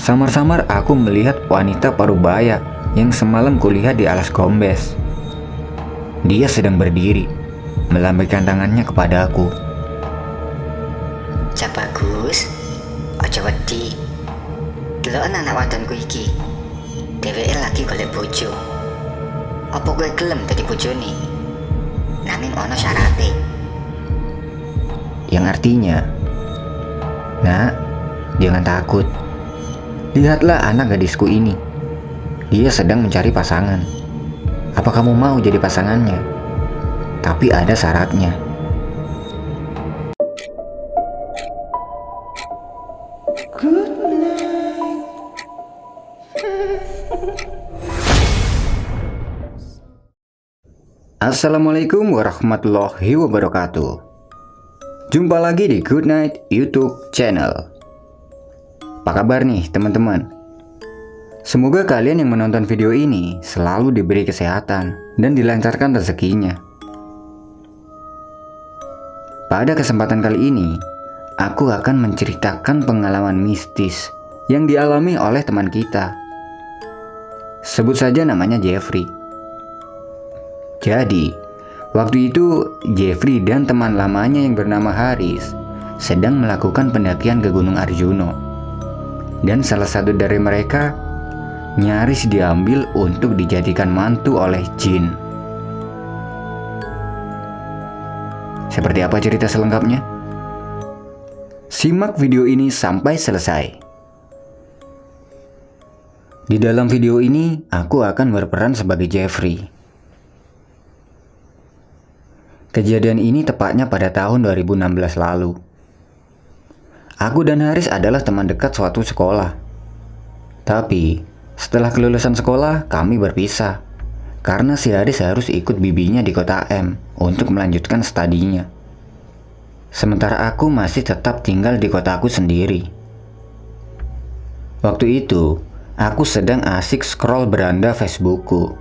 Samar-samar aku melihat wanita parubaya yang semalam kulihat di alas gombes. Dia sedang berdiri, melambaikan tangannya kepadaku. Cak Bagus, aja wedi. Deloken anak wadonku iki. Dheweke lagi golek bojo. Apa kowe gelem dadi bojone? Nanging ana syarate. Yang artinya, "Nak, jangan takut. Lihatlah anak gadisku ini. Dia sedang mencari pasangan. Apa kamu mau jadi pasangannya? Tapi ada syaratnya." Assalamualaikum warahmatullahi wabarakatuh. Jumpa lagi di Good Night YouTube channel. Apa kabar nih teman-teman? Semoga kalian yang menonton video ini selalu diberi kesehatan dan dilancarkan rezekinya. Pada kesempatan kali ini, aku akan menceritakan pengalaman mistis yang dialami oleh teman kita. Sebut saja namanya Jeffrey. Jadi, waktu itu Jeffrey dan teman lamanya yang bernama Haris sedang melakukan pendakian ke Gunung Arjuno. Dan salah satu dari mereka nyaris diambil untuk dijadikan mantu oleh jin. Seperti apa cerita selengkapnya? Simak video ini sampai selesai. Di dalam video ini, aku akan berperan sebagai Jeffrey. Kejadian ini tepatnya pada tahun 2016 lalu. Aku dan Haris adalah teman dekat suatu sekolah. Tapi, setelah kelulusan sekolah, kami berpisah. Karena si Haris harus ikut bibinya di kota M untuk melanjutkan studinya. Sementara aku masih tetap tinggal di kotaku sendiri. Waktu itu, aku sedang asik scroll beranda Facebookku.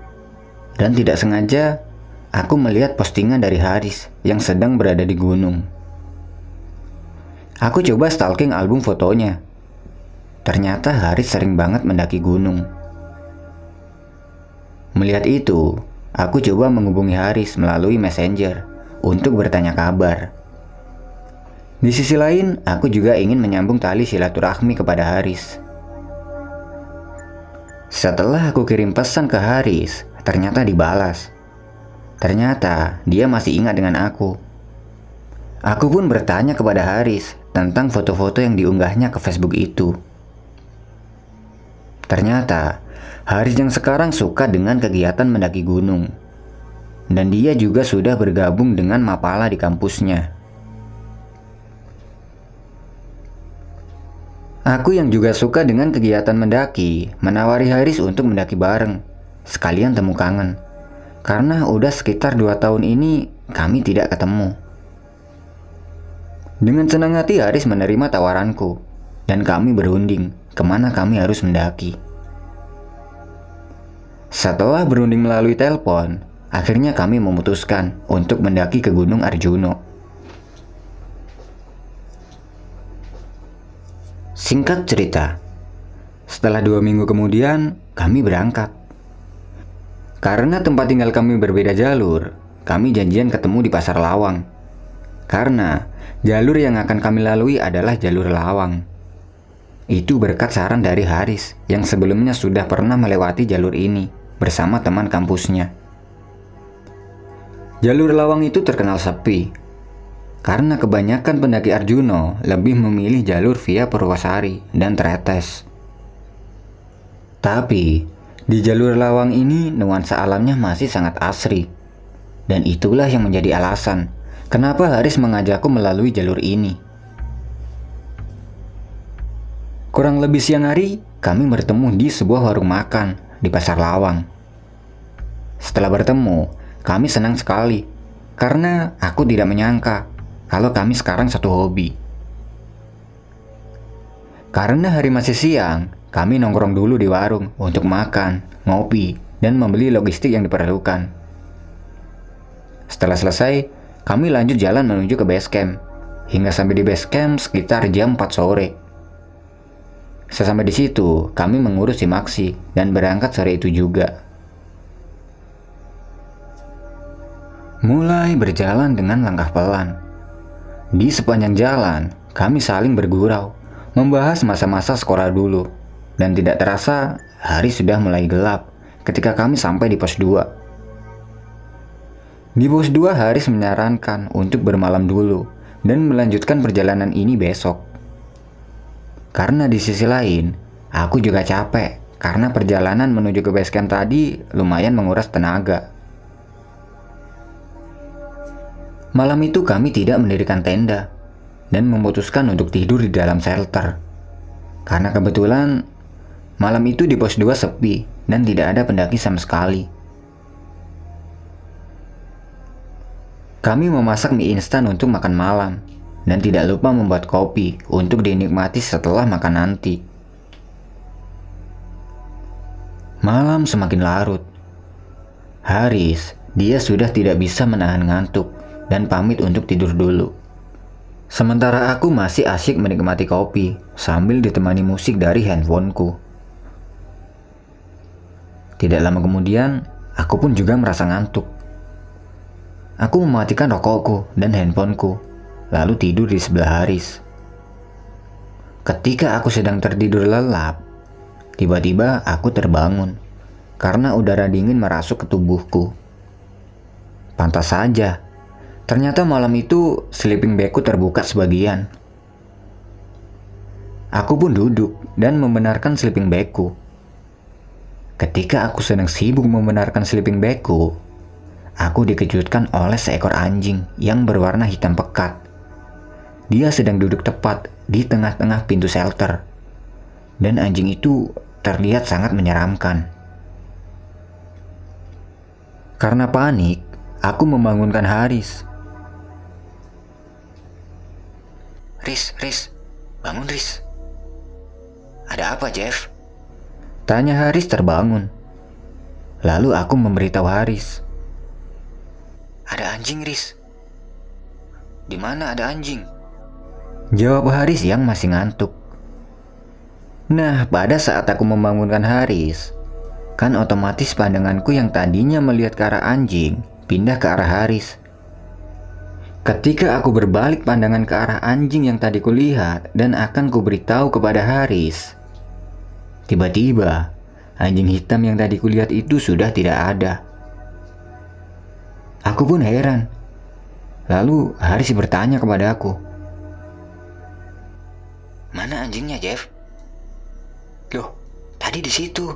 Dan tidak sengaja, aku melihat postingan dari Haris yang sedang berada di gunung. Aku coba stalking album fotonya. Ternyata Haris sering banget mendaki gunung. Melihat itu, aku coba menghubungi Haris melalui Messenger untuk bertanya kabar. Di sisi lain, aku juga ingin menyambung tali silaturahmi kepada Haris. Setelah aku kirim pesan ke Haris, ternyata dibalas. Ternyata dia masih ingat dengan aku. Aku pun bertanya kepada Haris tentang foto-foto yang diunggahnya ke Facebook itu. Ternyata Haris yang sekarang suka dengan kegiatan mendaki gunung. Dan dia juga sudah bergabung dengan Mapala di kampusnya. Aku yang juga suka dengan kegiatan mendaki, menawari Haris untuk mendaki bareng, sekalian temu kangen. Karena udah sekitar 2 tahun ini kami tidak ketemu. Dengan senang hati Haris menerima tawaranku dan kami berunding kemana kami harus mendaki. Setelah berunding melalui telepon, akhirnya kami memutuskan untuk mendaki ke Gunung Arjuno. Singkat cerita, setelah 2 minggu kemudian kami berangkat. Karena tempat tinggal kami berbeda jalur, kami janjian ketemu di Pasar Lawang. Karena jalur yang akan kami lalui adalah jalur Lawang. Itu berkat saran dari Haris yang sebelumnya sudah pernah melewati jalur ini bersama teman kampusnya. Jalur Lawang itu terkenal sepi, karena kebanyakan pendaki Arjuno lebih memilih jalur via Purwasari dan Tretes. Tapi di jalur Lawang ini nuansa alamnya masih sangat asri. Dan itulah yang menjadi alasan kenapa Haris mengajakku melalui jalur ini. Kurang lebih siang hari, kami bertemu di sebuah warung makan di Pasar Lawang. Setelah bertemu, kami senang sekali karena aku tidak menyangka kalau kami sekarang satu hobi. Karena hari masih siang, kami nongkrong dulu di warung untuk makan, ngopi, dan membeli logistik yang diperlukan. Setelah selesai, kami lanjut jalan menuju ke base camp, hingga sampai di base camp sekitar jam 4 sore. Sesampai di situ, kami mengurus si Maksi dan berangkat sore itu juga. Mulai berjalan dengan langkah pelan. Di sepanjang jalan, kami saling bergurau, membahas masa-masa sekolah dulu. Dan tidak terasa, hari sudah mulai gelap ketika kami sampai di pos 2. Di pos 2, Haris menyarankan untuk bermalam dulu dan melanjutkan perjalanan ini besok. Karena di sisi lain, aku juga capek karena perjalanan menuju ke base camp tadi lumayan menguras tenaga. Malam itu kami tidak mendirikan tenda dan memutuskan untuk tidur di dalam shelter. Karena kebetulan malam itu di pos 2 sepi dan tidak ada pendaki sama sekali. Kami memasak mie instan untuk makan malam dan tidak lupa membuat kopi untuk dinikmati setelah makan nanti. Malam semakin larut. Haris, dia sudah tidak bisa menahan ngantuk dan pamit untuk tidur dulu. Sementara aku masih asyik menikmati kopi sambil ditemani musik dari handphoneku. Tidak lama kemudian, aku pun juga merasa ngantuk. Aku mematikan rokokku dan handphoneku, lalu tidur di sebelah Haris. Ketika aku sedang tertidur lelap, tiba-tiba aku terbangun karena udara dingin merasuk ke tubuhku. Pantas saja, ternyata malam itu sleeping bagku terbuka sebagian. Aku pun duduk dan membenarkan sleeping bagku. Ketika aku sedang sibuk membenarkan sleeping bagku, aku dikejutkan oleh seekor anjing yang berwarna hitam pekat. Dia sedang duduk tepat di tengah-tengah pintu shelter, dan anjing itu terlihat sangat menyeramkan. Karena panik, aku membangunkan Haris. Riz, bangun Riz. Ada apa, Jeff? Tanya Haris terbangun. Lalu aku memberitahu Haris. Ada anjing, Riz. Di mana ada anjing? Jawab Haris yang masih ngantuk. Nah, pada saat aku membangunkan Haris, kan otomatis pandanganku yang tadinya melihat ke arah anjing, pindah ke arah Haris. Ketika aku berbalik pandangan ke arah anjing yang tadi kulihat dan akan kuberitahu kepada Haris, tiba-tiba anjing hitam yang tadi kulihat itu sudah tidak ada. Aku pun heran. Lalu Haris bertanya kepada aku, "Mana anjingnya, Jeff?" "Loh, tadi di situ."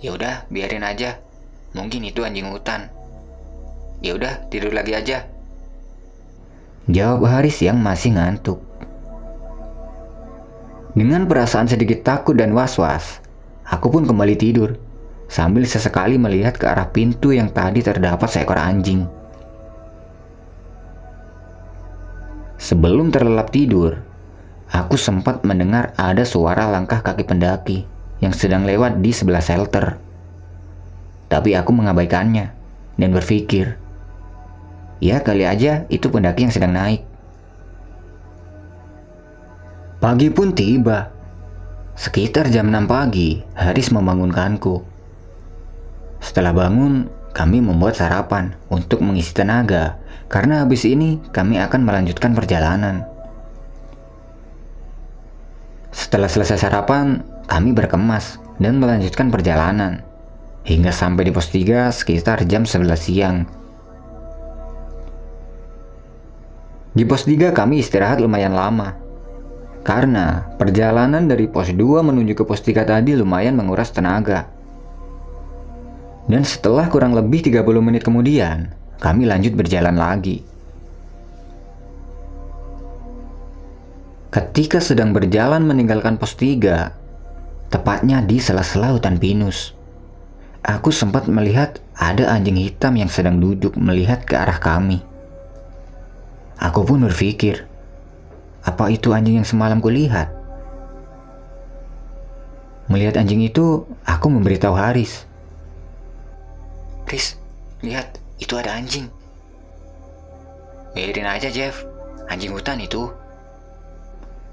"Ya udah, biarin aja. Mungkin itu anjing hutan. Ya udah, tidur lagi aja." Jawab Haris yang masih ngantuk. Dengan perasaan sedikit takut dan was-was, aku pun kembali tidur sambil sesekali melihat ke arah pintu yang tadi terdapat seekor anjing. Sebelum terlelap tidur, aku sempat mendengar ada suara langkah kaki pendaki yang sedang lewat di sebelah shelter. Tapi aku mengabaikannya dan berpikir, ya kali aja itu pendaki yang sedang naik. Pagi pun tiba. Sekitar jam 6 pagi, Haris membangunkanku. Setelah bangun, kami membuat sarapan untuk mengisi tenaga karena habis ini kami akan melanjutkan perjalanan. Setelah selesai sarapan, kami berkemas dan melanjutkan perjalanan hingga sampai di pos 3 sekitar jam 11 siang. Di pos 3 kami istirahat lumayan lama karena perjalanan dari pos 2 menuju ke pos 3 tadi lumayan menguras tenaga. Dan setelah kurang lebih 30 menit kemudian, kami lanjut berjalan lagi. Ketika sedang berjalan meninggalkan pos 3, tepatnya di sela-sela hutan pinus, aku sempat melihat ada anjing hitam yang sedang duduk melihat ke arah kami. Aku pun berpikir, apa itu anjing yang semalam kulihat? Melihat anjing itu, aku memberitahu Haris. "Riz, lihat, itu ada anjing." "Biarin aja, Jeff. Anjing hutan itu."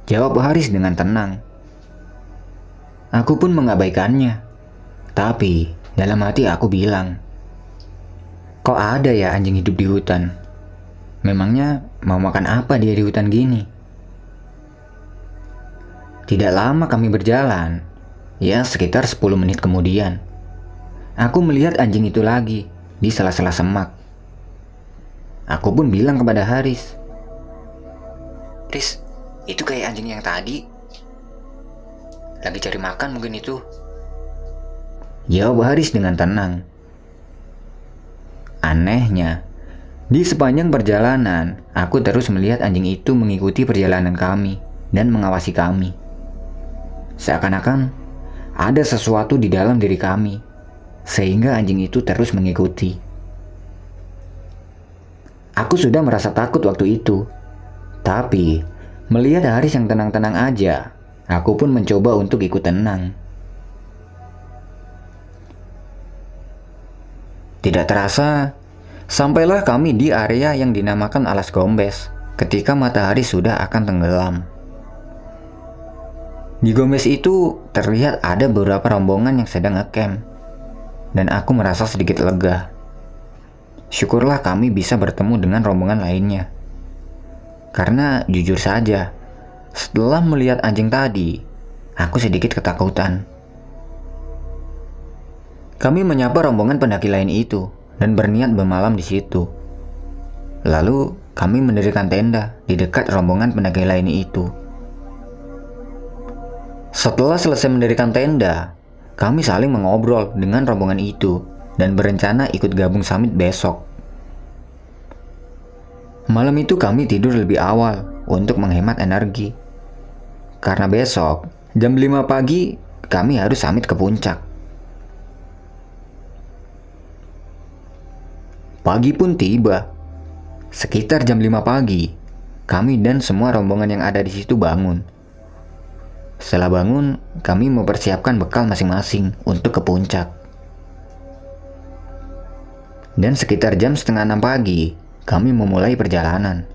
Jawab Haris dengan tenang Aku pun mengabaikannya. Tapi dalam hati aku bilang, kok ada ya anjing hidup di hutan? Memangnya mau makan apa dia di hutan gini? Tidak lama kami berjalan, ya sekitar 10 menit kemudian. Aku melihat anjing itu lagi di sela-sela semak. Aku pun bilang kepada Haris, "Riz, itu kayak anjing yang tadi. Lagi cari makan mungkin itu." Jawab Haris dengan tenang. Anehnya, di sepanjang perjalanan, aku terus melihat anjing itu mengikuti perjalanan kami dan mengawasi kami. Seakan-akan ada sesuatu di dalam diri kami, sehingga anjing itu terus mengikuti. Aku sudah merasa takut waktu itu, tapi melihat Haris yang tenang-tenang aja, aku pun mencoba untuk ikut tenang. Tidak terasa, sampailah kami di area yang dinamakan Alas Gombes ketika matahari sudah akan tenggelam. Di Gombes itu terlihat ada beberapa rombongan yang sedang ngecamp, dan aku merasa sedikit lega. Syukurlah kami bisa bertemu dengan rombongan lainnya. Karena jujur saja, setelah melihat anjing tadi, aku sedikit ketakutan. Kami menyapa rombongan pendaki lain itu dan berniat bermalam di situ. Lalu kami mendirikan tenda di dekat rombongan pendaki lain itu. Setelah selesai mendirikan tenda, kami saling mengobrol dengan rombongan itu dan berencana ikut gabung summit besok. Malam itu kami tidur lebih awal untuk menghemat energi. Karena besok, jam 5 pagi, kami harus summit ke puncak. Pagi pun tiba. Sekitar jam 5 pagi, kami dan semua rombongan yang ada di situ bangun. Setelah bangun, kami mempersiapkan bekal masing-masing untuk ke puncak. Dan sekitar jam setengah 6 pagi, kami memulai perjalanan.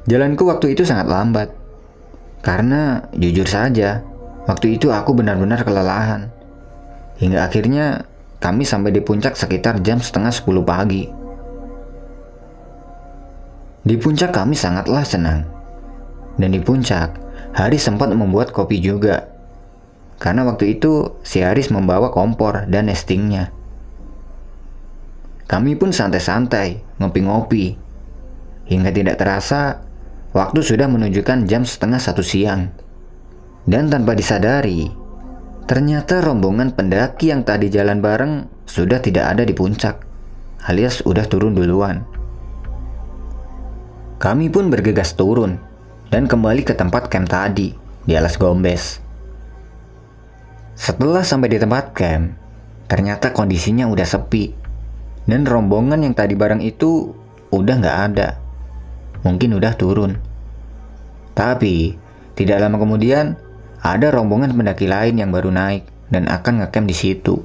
Jalanku waktu itu sangat lambat, karena jujur saja, waktu itu aku benar-benar kelelahan. Hingga akhirnya kami sampai di puncak sekitar jam setengah 10 pagi. Di puncak kami sangatlah senang. Dan di puncak, Haris sempat membuat kopi juga. Karena waktu itu si Haris membawa kompor dan nestingnya. Kami pun santai-santai, ngopi-ngopi. Hingga tidak terasa, waktu sudah menunjukkan jam setengah 1 siang. Dan tanpa disadari, ternyata rombongan pendaki yang tadi jalan bareng sudah tidak ada di puncak, alias udah turun duluan. Kami pun bergegas turun dan kembali ke tempat camp tadi di Alas Gombes. Setelah sampai di tempat camp, ternyata kondisinya udah sepi dan rombongan yang tadi bareng itu udah nggak ada. Mungkin udah turun. Tapi tidak lama kemudian ada rombongan pendaki lain yang baru naik dan akan ngecamp di situ.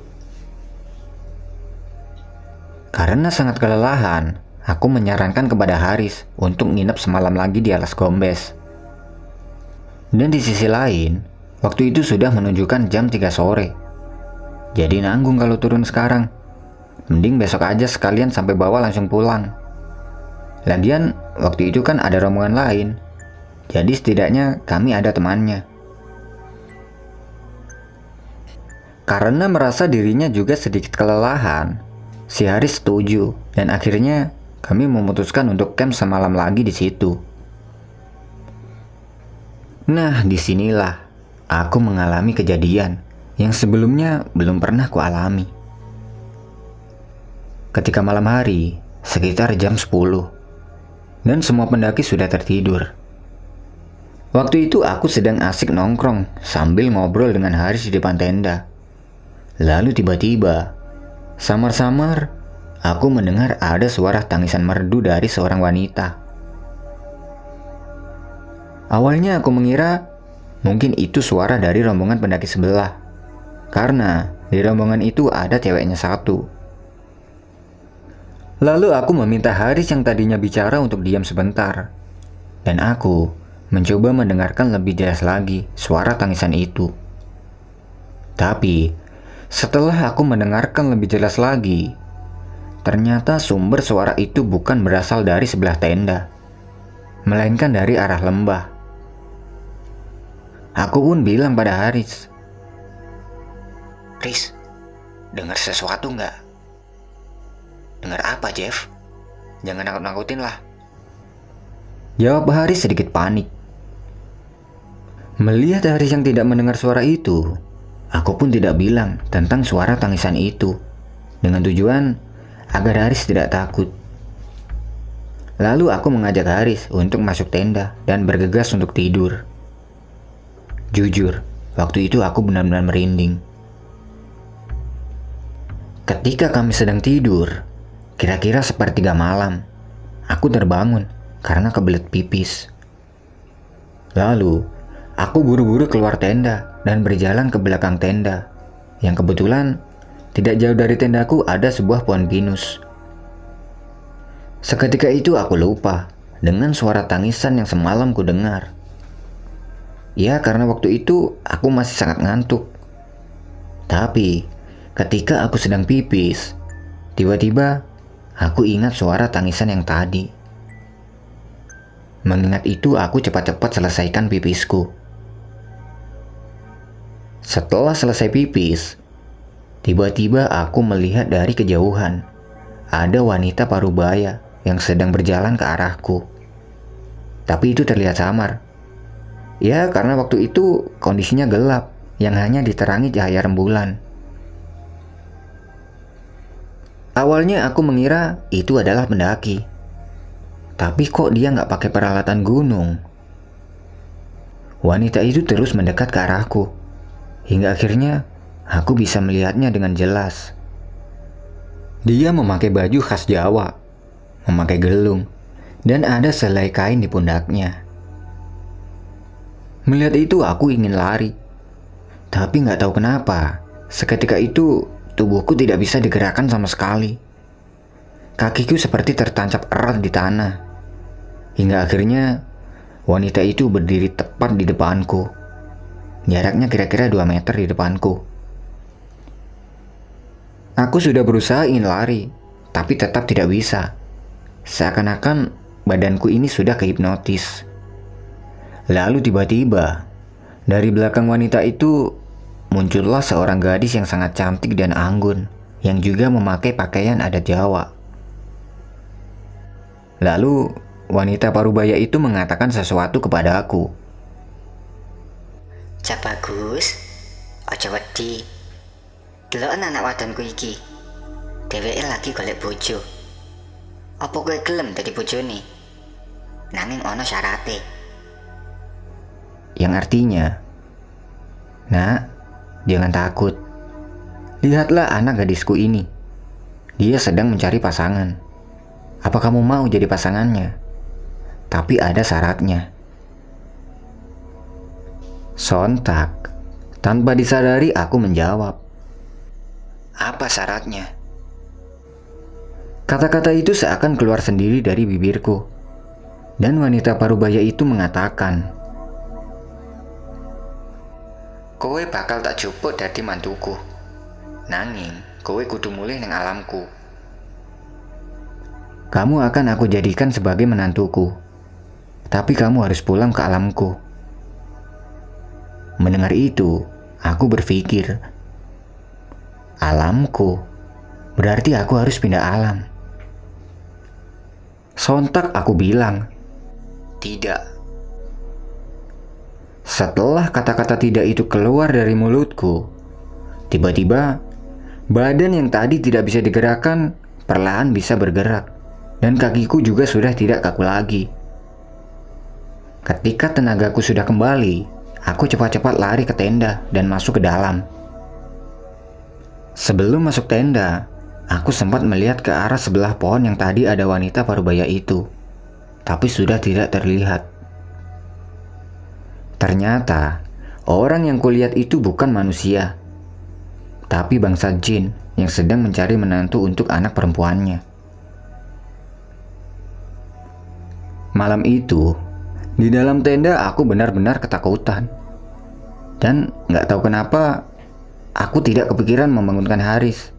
Karena sangat kelelahan, aku menyarankan kepada Haris untuk nginep semalam lagi di Alas Gombes. Dan di sisi lain, waktu itu sudah menunjukkan jam 3 sore. Jadi nanggung kalau turun sekarang. Mending besok aja sekalian sampai bawah langsung pulang. Lagian waktu itu kan ada rombongan lain. Jadi setidaknya kami ada temannya. Karena merasa dirinya juga sedikit kelelahan, si Haris setuju dan akhirnya kami memutuskan untuk camp semalam lagi di situ. Nah, disinilah aku mengalami kejadian yang sebelumnya belum pernah kualami. Ketika malam hari, sekitar jam 10, dan semua pendaki sudah tertidur. Waktu itu aku sedang asik nongkrong sambil ngobrol dengan Haris di depan tenda. Lalu tiba-tiba, samar-samar, aku mendengar ada suara tangisan merdu dari seorang wanita. Awalnya aku mengira mungkin itu suara dari rombongan pendaki sebelah, karena di rombongan itu ada ceweknya satu. Lalu aku meminta Haris yang tadinya bicara untuk diam sebentar, dan aku mencoba mendengarkan lebih jelas lagi suara tangisan itu. Tapi, setelah aku mendengarkan lebih jelas lagi, ternyata sumber suara itu bukan berasal dari sebelah tenda, melainkan dari arah lembah. Aku pun bilang pada Haris, Riz, dengar sesuatu nggak? Dengar apa, Jeff? Jangan nakut-nakutin lah. Jawab Haris sedikit panik. Melihat Haris yang tidak mendengar suara itu, aku pun tidak bilang tentang suara tangisan itu, dengan tujuan agar Haris tidak takut. Lalu aku mengajak Haris untuk masuk tenda dan bergegas untuk tidur. Jujur, waktu itu aku benar-benar merinding. Ketika kami sedang tidur, kira-kira sepertiga malam, aku terbangun karena kebelet pipis. Lalu, aku buru-buru keluar tenda dan berjalan ke belakang tenda, yang kebetulan tidak jauh dari tendaku ada sebuah pohon pinus. Seketika itu aku lupa dengan suara tangisan yang semalam ku dengar. Ya, karena waktu itu aku masih sangat ngantuk. Tapi, ketika aku sedang pipis, tiba-tiba aku ingat suara tangisan yang tadi. Mengingat itu, aku cepat-cepat selesaikan pipisku. Setelah selesai pipis, tiba-tiba aku melihat dari kejauhan ada wanita parubaya yang sedang berjalan ke arahku. Tapi itu terlihat samar. Ya, karena waktu itu kondisinya gelap yang hanya diterangi cahaya rembulan. Awalnya aku mengira itu adalah pendaki. Tapi kok dia nggak pakai peralatan gunung? Wanita itu terus mendekat ke arahku, hingga akhirnya aku bisa melihatnya dengan jelas. Dia memakai baju khas Jawa, memakai gelung, dan ada selai kain di pundaknya. Melihat itu aku ingin lari, tapi nggak tahu kenapa, seketika itu tubuhku tidak bisa digerakkan sama sekali. Kakiku seperti tertancap erat di tanah. Hingga akhirnya wanita itu berdiri tepat di depanku. Jaraknya kira-kira 2 meter di depanku. Aku sudah berusaha ingin lari, tapi tetap tidak bisa. Seakan-akan badanku ini sudah kehipnotis. Lalu tiba-tiba, dari belakang wanita itu muncullah seorang gadis yang sangat cantik dan anggun, yang juga memakai pakaian adat Jawa. Lalu, wanita parubaya itu mengatakan sesuatu kepada aku. Cak bagus, aja wedi. Deloken anak wadonku iki. Dheweke lagi golek bojo. Apa kowe gelem dadi bojone? Nanging ana syarate. Yang artinya, "Nak, jangan takut. Lihatlah anak gadisku ini. Dia sedang mencari pasangan. Apa kamu mau jadi pasangannya? Tapi ada syaratnya." Sontak, tanpa disadari aku menjawab, Apa syaratnya? kata-kata itu seakan keluar sendiri dari bibirku. Dan wanita parubaya itu mengatakan, Kowe bakal tak jupuk dadi mantuku. Nanging, kowe kudu mulih ning alamku. "Kamu akan aku jadikan sebagai menantuku. Tapi kamu harus pulang ke alamku." Mendengar itu, aku berpikir, alamku? Berarti aku harus pindah alam. Sontak aku bilang, Tidak. setelah kata-kata tidak itu keluar dari mulutku, tiba-tiba badan yang tadi tidak bisa digerakkan perlahan bisa bergerak, dan kakiku juga sudah tidak kaku lagi. Ketika tenagaku sudah kembali, aku cepat-cepat lari ke tenda dan masuk ke dalam. Sebelum masuk tenda, aku sempat melihat ke arah sebelah pohon yang tadi ada wanita parubaya itu, tapi sudah tidak terlihat. Ternyata, orang yang kulihat itu bukan manusia, tapi bangsa jin yang sedang mencari menantu untuk anak perempuannya. Malam itu, Di dalam tenda aku benar-benar ketakutan. Dan gak tahu kenapa aku tidak kepikiran membangunkan Haris.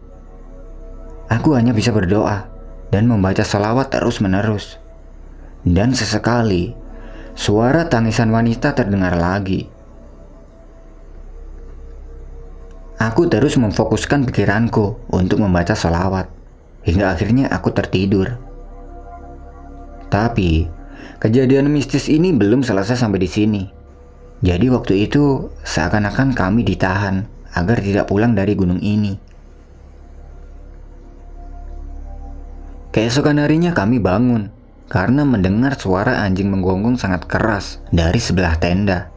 Aku hanya bisa berdoa dan membaca sholawat terus-menerus. Dan sesekali suara tangisan wanita terdengar lagi. Aku terus memfokuskan pikiranku untuk membaca sholawat hingga akhirnya aku tertidur. Tapi kejadian mistis ini belum selesai sampai di sini. Jadi waktu itu seakan-akan kami ditahan agar tidak pulang dari gunung ini. Keesokan harinya kami bangun karena mendengar suara anjing menggonggong sangat keras dari sebelah tenda.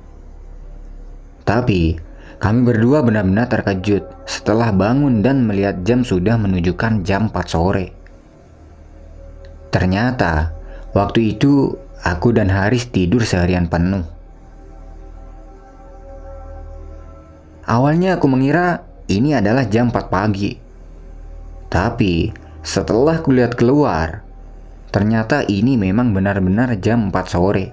Tapi kami berdua benar-benar terkejut setelah bangun dan melihat jam sudah menunjukkan jam 4 sore. Ternyata waktu itu aku dan Haris tidur seharian penuh. Awalnya aku mengira ini adalah jam 4 pagi. Tapi setelah kulihat keluar, ternyata ini memang benar-benar jam 4 sore.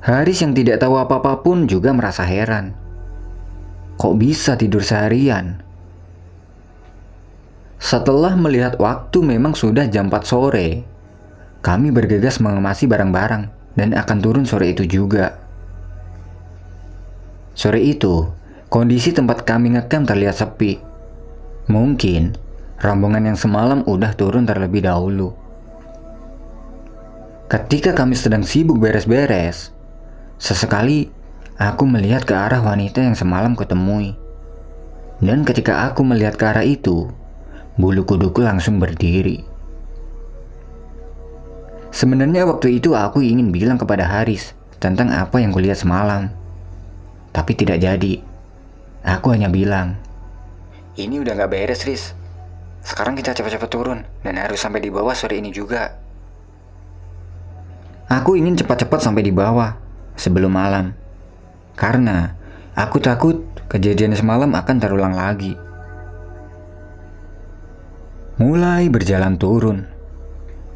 Haris yang tidak tahu apa-apa pun juga merasa heran. Kok bisa tidur seharian? Setelah melihat waktu memang sudah jam 4 sore, kami bergegas mengemasi barang-barang dan akan turun sore itu juga. Sore itu, kondisi tempat kami ngecamp terlihat sepi. Mungkin rombongan yang semalam udah turun terlebih dahulu. Ketika kami sedang sibuk beres-beres, sesekali aku melihat ke arah wanita yang semalam kutemui. Dan ketika aku melihat ke arah itu, bulu kuduku langsung berdiri. Sebenarnya waktu itu aku ingin bilang kepada Haris tentang apa yang kulihat semalam. Tapi tidak jadi. Aku hanya bilang, "Ini udah gak beres, Riz. Sekarang kita cepat-cepat turun dan harus sampai di bawah sore ini juga." Aku ingin cepat-cepat sampai di bawah sebelum malam. Karena aku takut kejadian semalam akan terulang lagi. Mulai berjalan turun.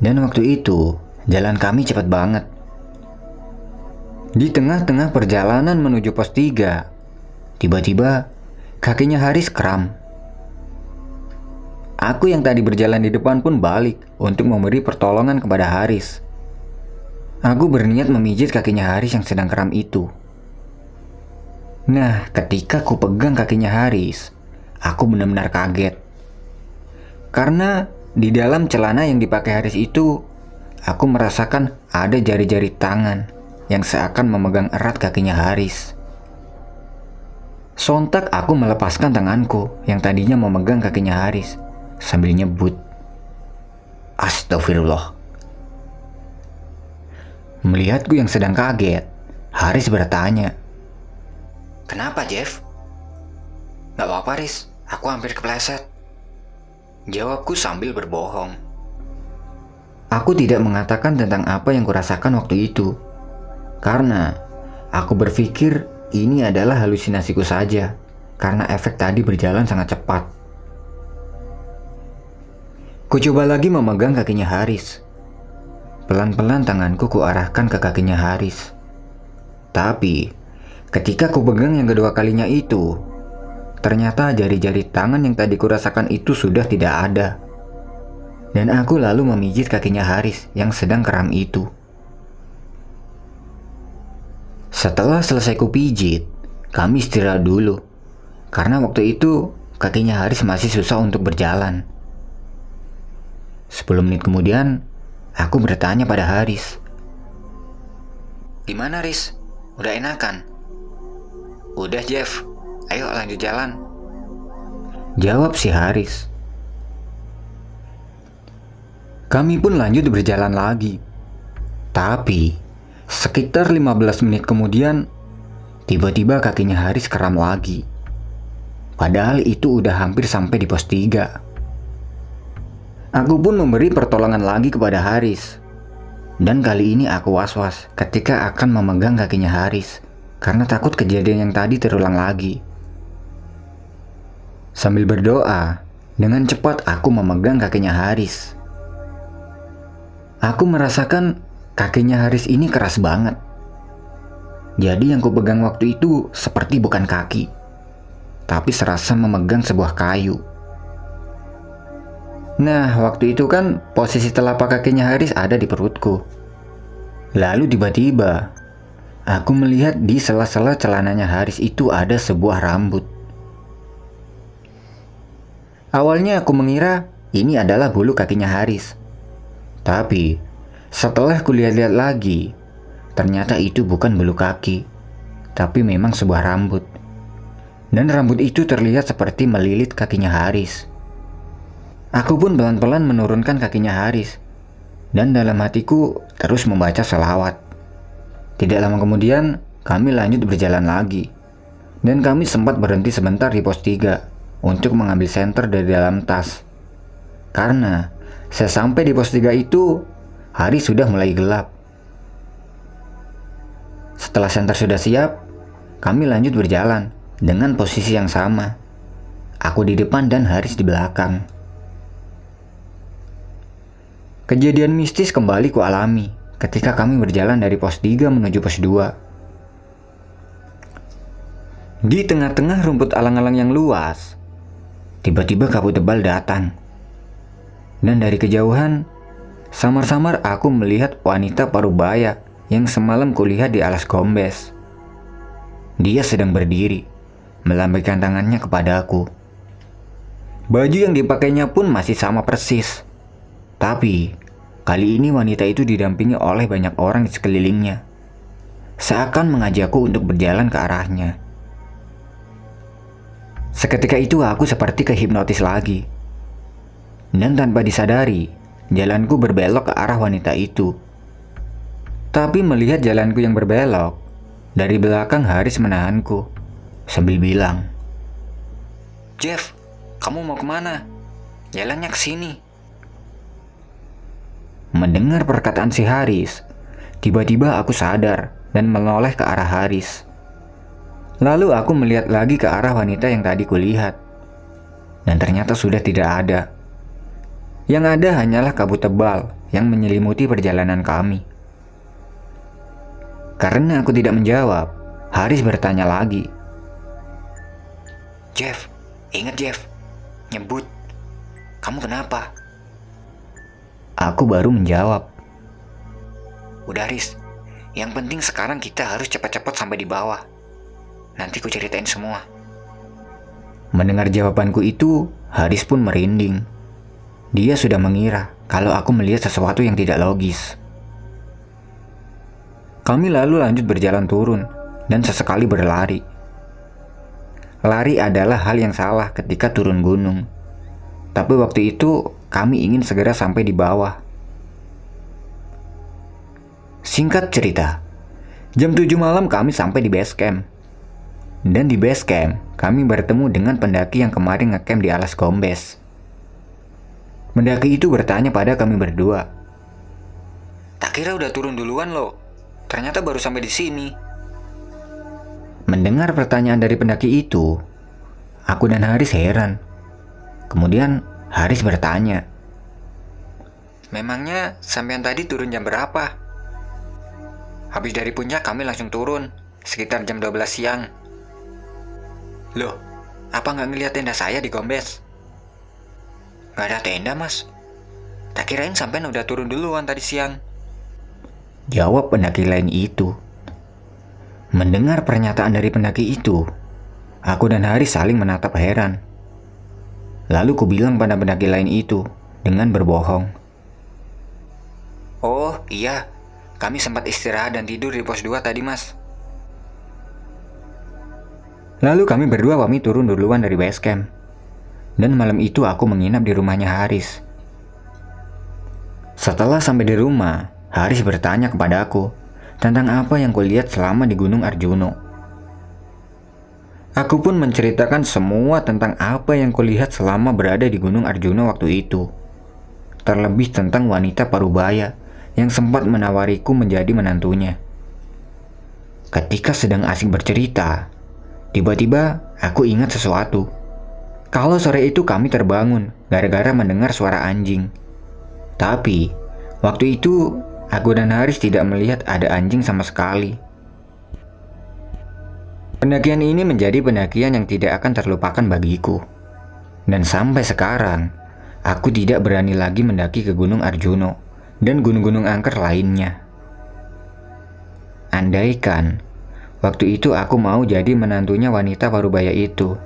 Dan waktu itu jalan kami cepat banget. Di tengah-tengah perjalanan menuju pos 3, tiba-tiba kakinya Haris kram. Aku yang tadi berjalan di depan pun balik untuk memberi pertolongan kepada Haris. Aku berniat memijit kakinya Haris yang sedang kram itu. Nah, ketika ku pegang kakinya Haris, aku benar-benar kaget. Karena di dalam celana yang dipakai Haris itu, aku merasakan ada jari-jari tangan yang seakan memegang erat kakinya Haris. Sontak aku melepaskan tanganku yang tadinya memegang kakinya Haris sambil nyebut, "Astagfirullah." Melihatku yang sedang kaget, Haris bertanya, "Kenapa, Jeff?" "Gak apa-apa, Riz. Aku hampir kepleset," jawabku sambil berbohong. Aku tidak mengatakan tentang apa yang kurasakan waktu itu, karena aku berpikir ini adalah halusinasiku saja, karena efek tadi berjalan sangat cepat. Ku coba lagi memegang kakinya Haris. Pelan-pelan tanganku kuarahkan ke kakinya Haris. Tapi, ketika ku pegang yang kedua kalinya itu, ternyata jari-jari tangan yang tadi kurasakan itu sudah tidak ada. Dan aku lalu memijit kakinya Haris yang sedang kram itu. Setelah selesai kupijit, kami istirahat dulu. Karena waktu itu kakinya Haris masih susah untuk berjalan. 10 menit kemudian, aku bertanya pada Haris, "Gimana, Riz? Udah enakan?" "Udah, Jeff. Ayo lanjut jalan," jawab si Haris. Kami pun lanjut berjalan lagi. Tapi sekitar 15 menit kemudian, tiba-tiba kakinya Haris kram lagi. Padahal itu udah hampir sampai di pos 3. Aku pun memberi pertolongan lagi kepada Haris. Dan kali ini aku was-was ketika akan memegang kakinya Haris, karena takut kejadian yang tadi terulang lagi. Sambil berdoa, dengan cepat aku memegang kakinya Haris. Aku merasakan kakinya Haris ini keras banget. Jadi yang kupegang waktu itu seperti bukan kaki, tapi serasa memegang sebuah kayu. Nah, waktu itu kan posisi telapak kakinya Haris ada di perutku. Lalu tiba-tiba, aku melihat di sela-sela celananya Haris itu ada sebuah rambut. Awalnya aku mengira ini adalah bulu kakinya Haris. Tapi, setelah kulihat-lihat lagi, ternyata itu bukan bulu kaki, tapi memang sebuah rambut. Dan rambut itu terlihat seperti melilit kakinya Haris. Aku pun pelan-pelan menurunkan kakinya Haris, dan dalam hatiku terus membaca selawat. Tidak lama kemudian, kami lanjut berjalan lagi, dan kami sempat berhenti sebentar di pos 3 untuk mengambil senter dari dalam tas. Karena sesampai di pos 3 itu, hari sudah mulai gelap. Setelah senter sudah siap, kami lanjut berjalan dengan posisi yang sama. Aku di depan dan Haris di belakang. Kejadian mistis kembali kualami ketika kami berjalan dari pos 3 menuju pos 2. Di tengah-tengah rumput alang-alang yang luas, tiba-tiba kabut tebal datang. Dan dari kejauhan, samar-samar aku melihat wanita parubaya yang semalam kulihat di alas gombes. Dia sedang berdiri, melambaikan tangannya kepadaku. Baju yang dipakainya pun masih sama persis. Tapi, kali ini wanita itu didampingi oleh banyak orang di sekelilingnya. Seakan mengajakku untuk berjalan ke arahnya. Seketika itu aku seperti kehipnotis lagi. Dan tanpa disadari, jalanku berbelok ke arah wanita itu. Tapi melihat jalanku yang berbelok, dari belakang Haris menahanku, sambil bilang, "Jeff, kamu mau kemana? Jalannya ke sini." Mendengar perkataan si Haris, tiba-tiba aku sadar dan menoleh ke arah Haris. Lalu aku melihat lagi ke arah wanita yang tadi kulihat, dan ternyata sudah tidak ada. Yang ada hanyalah kabut tebal yang menyelimuti perjalanan kami. Karena aku tidak menjawab, Haris bertanya lagi, "Jeff, ingat Jeff, nyebut, kamu kenapa?" Aku baru menjawab, "Udah Riz, yang penting sekarang kita harus cepat-cepat sampai di bawah. Nanti ku ceritain semua." Mendengar jawabanku itu, Haris pun merinding. Dia sudah mengira kalau aku melihat sesuatu yang tidak logis. Kami lalu lanjut berjalan turun dan sesekali berlari. Lari adalah hal yang salah ketika turun gunung. Tapi waktu itu kami ingin segera sampai di bawah. Singkat cerita, jam 7 malam kami sampai di base camp. Dan di base camp, kami bertemu dengan pendaki yang kemarin ngecamp di alas gombes. Pendaki itu bertanya pada kami berdua, "Tak kira udah turun duluan loh, ternyata baru sampai di sini." Mendengar pertanyaan dari pendaki itu, aku dan Haris heran. Kemudian Haris bertanya, "Memangnya sampean tadi turun jam berapa?" "Habis dari puncak kami langsung turun, sekitar jam 12 siang. "Loh, apa nggak ngeliat tenda saya di gombes?" "Nggak ada tenda mas, tak kirain sampean udah turun duluan tadi siang," jawab pendaki lain itu. Mendengar pernyataan dari pendaki itu, aku dan Haris saling menatap heran. Lalu ku bilang pada pendaki lain itu dengan berbohong, "Oh iya, kami sempat istirahat dan tidur di pos 2 tadi mas." Lalu kami berdua pamit turun duluan dari base camp. Dan malam itu aku menginap di rumahnya Haris. Setelah sampai di rumah, Haris bertanya kepadaku tentang apa yang kulihat selama di Gunung Arjuno. Aku pun menceritakan semua tentang apa yang kulihat selama berada di Gunung Arjuno waktu itu. Terlebih tentang wanita parubaya yang sempat menawariku menjadi menantunya. Ketika sedang asik bercerita, tiba-tiba aku ingat sesuatu. Kalau sore itu kami terbangun gara-gara mendengar suara anjing. Tapi, waktu itu Aku dan Haris tidak melihat ada anjing sama sekali. Pendakian ini menjadi pendakian yang tidak akan terlupakan bagiku. Dan sampai sekarang, aku tidak berani lagi mendaki ke Gunung Arjuno dan gunung-gunung angker lainnya. Andaikan waktu itu aku mau jadi menantunya wanita parubaya itu,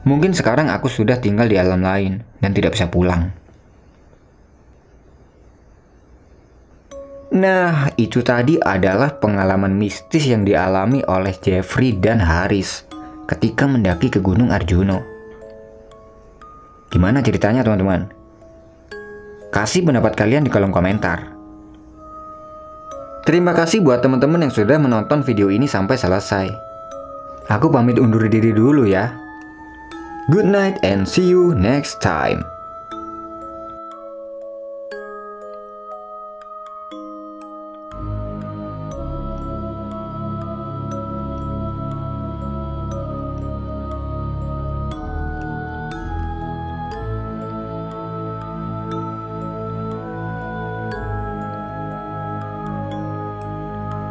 mungkin sekarang aku sudah tinggal di alam lain dan tidak bisa pulang. Nah, itu tadi adalah pengalaman mistis yang dialami oleh Jeffrey dan Haris ketika mendaki ke Gunung Arjuno. Gimana ceritanya teman-teman? Kasih pendapat kalian di kolom komentar. Terima kasih buat teman-teman yang sudah menonton video ini sampai selesai. Aku pamit undur diri dulu ya. Good night and see you next time.